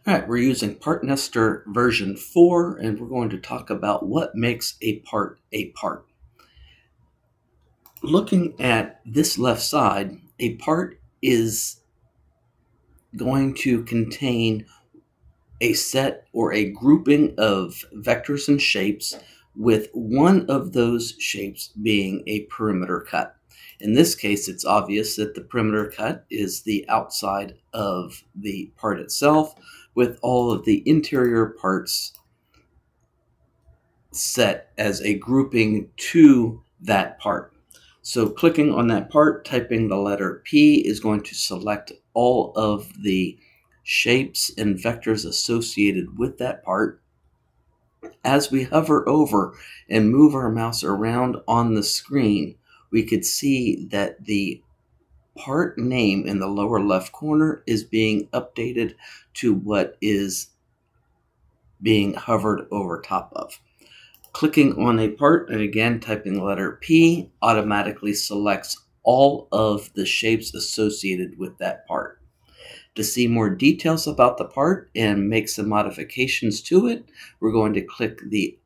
All right, we're using PartNester version 4, and we're going to talk about what makes a part a part. Looking at this left side, a part is going to contain a set or a grouping of vectors and shapes, with one of those shapes being a perimeter cut. In this case, it's obvious that the perimeter cut is the outside of the part itself, with all of the interior parts set as a grouping to that part. So clicking on that part, typing the letter P is going to select all of the shapes and vectors associated with that part. As we hover over and move our mouse around on the screen, we could see that the part name in the lower left corner is being updated to what is being hovered over top of. Clicking on a part and again typing the letter P automatically selects all of the shapes associated with that part. To see more details about the part and make some modifications to it, we're going to click the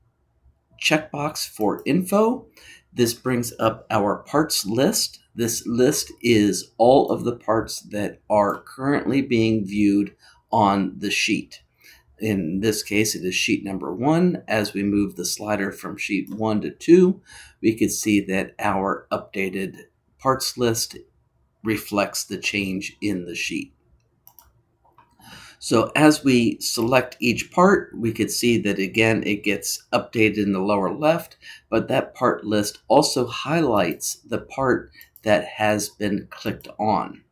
checkbox for info. This brings up our parts list. This list is all of the parts that are currently being viewed on the sheet. In this case, it is sheet number 1. As we move the slider from sheet 1 to 2, we can see that our updated parts list reflects the change in the sheet. So as we select each part, we could see that again it gets updated in the lower left, but that part list also highlights the part that has been clicked on.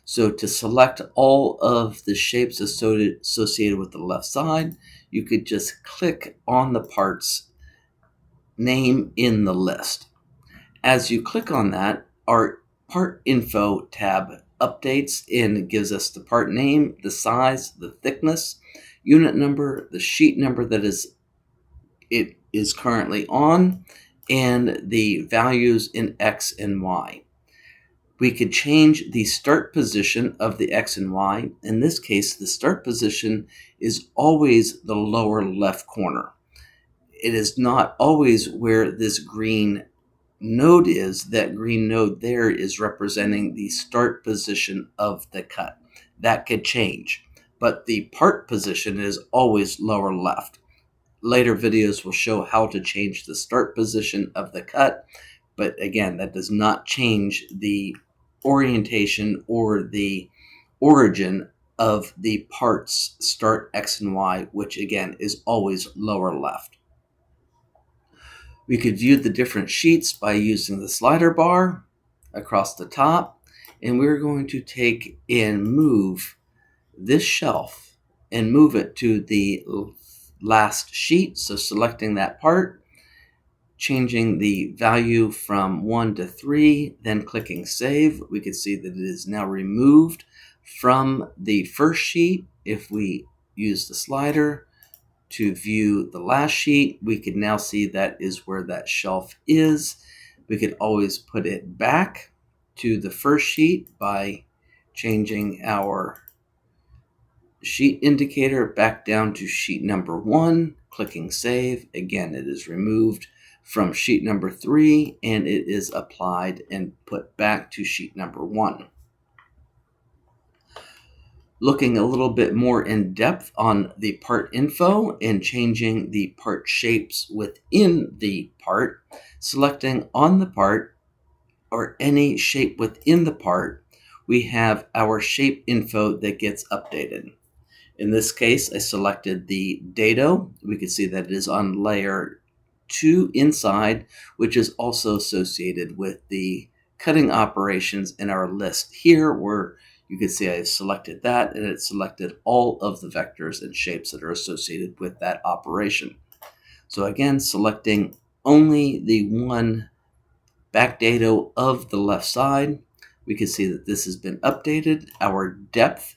So to select all of the shapes associated with the left side, you could just click on the part's name in the list. As you click on that, our Part Info tab updates and gives us the part name, the size, the thickness, unit number, the sheet number that it is currently on, and the values in X and Y. We could change the start position of the X and Y. In this case, the start position is always the lower left corner. It is not always where this green node is. That green node there is representing the start position of the cut. That could change, but the part position is always lower left. Later videos will show how to change the start position of the cut, but again, that does not change the orientation or the origin of the part's start X and Y, which again is always lower left. We could view the different sheets by using the slider bar across the top, and we're going to take and move this shelf and move it to the last sheet. So selecting that part, changing the value from 1 to 3, then clicking save, we can see that it is now removed from the first sheet. If we use the slider to view the last sheet, we can now see that is where that shelf is. We could always put it back to the first sheet by changing our sheet indicator back down to sheet number 1, clicking save. Again, it is removed from sheet number 3 and it is applied and put back to sheet number 1. Looking a little bit more in depth on the part info and changing the part shapes within the part, selecting on the part or any shape within the part, we have our shape info that gets updated. In this case, I selected the dado. We can see that it is on layer 2 inside, which is also associated with the cutting operations in our list here, where you can see I selected that and it selected all of the vectors and shapes that are associated with that operation. So again, selecting only the one back dado of the left side, we can see that this has been updated. Our depth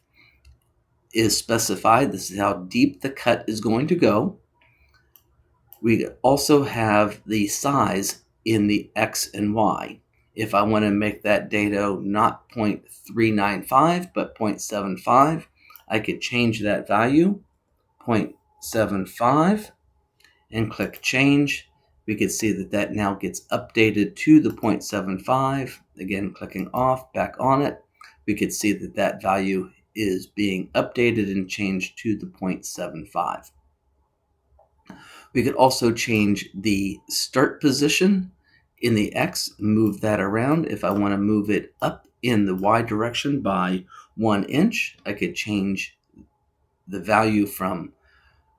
is specified. This is how deep the cut is going to go. We also have the size in the X and Y. If I want to make that dado not 0.395 but 0.75, I could change that value, 0.75, and click change. We could see that that now gets updated to the 0.75. Again, clicking off, back on it, we could see that that value is being updated and changed to the 0.75. We could also change the start position in the X, move that around. If I want to move it up in the Y direction by 1 inch, I could change the value from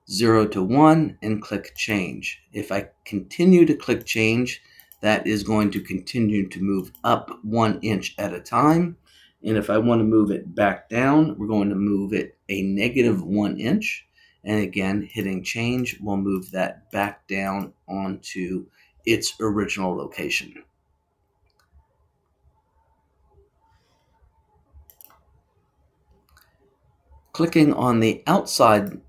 0 to 1 and click change. If I continue to click change, that is going to continue to move up 1 inch at a time. And if I want to move it back down, we're going to move it a negative 1 inch. And again, hitting change will move that back down onto its original location. Clicking on the outside,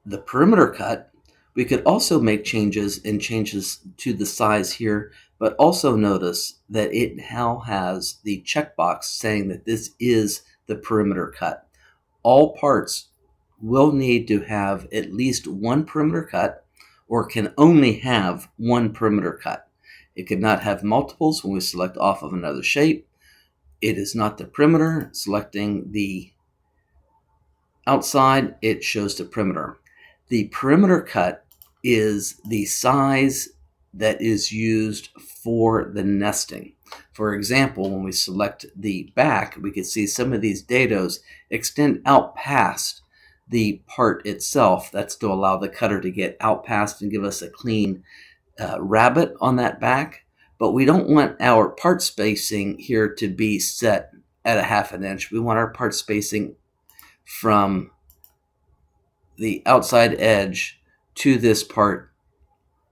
the perimeter cut, we could also make changes to the size here, but also notice that it now has the checkbox saying that this is the perimeter cut. All parts will need to have at least one perimeter cut or can only have one perimeter cut. It could not have multiples when we select off of another shape. It is not the perimeter. Selecting the outside, it shows the perimeter. The perimeter cut is the size that is used for the nesting. For example, when we select the back, we can see some of these dados extend out past the part itself. That's to allow the cutter to get out past and give us a clean rabbet on that back. But we don't want our part spacing here to be set at a 1/2 inch. We want our part spacing from the outside edge to this part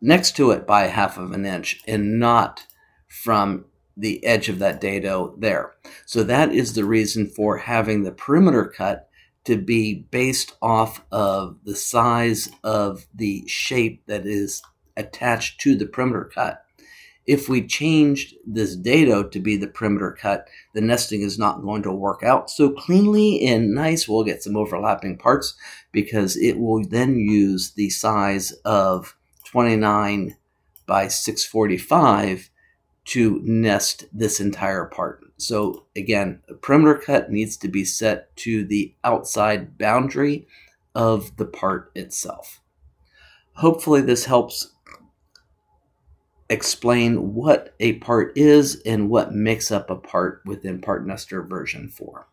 next to it by 1/2 inch and not from the edge of that dado there. So that is the reason for having the perimeter cut to be based off of the size of the shape that is attached to the perimeter cut. If we changed this dado to be the perimeter cut, the nesting is not going to work out so cleanly and nice. We'll get some overlapping parts because it will then use the size of 29 by 645 to nest this entire part. So again, the perimeter cut needs to be set to the outside boundary of the part itself. Hopefully this helps explain what a part is and what makes up a part within PartNester version 4.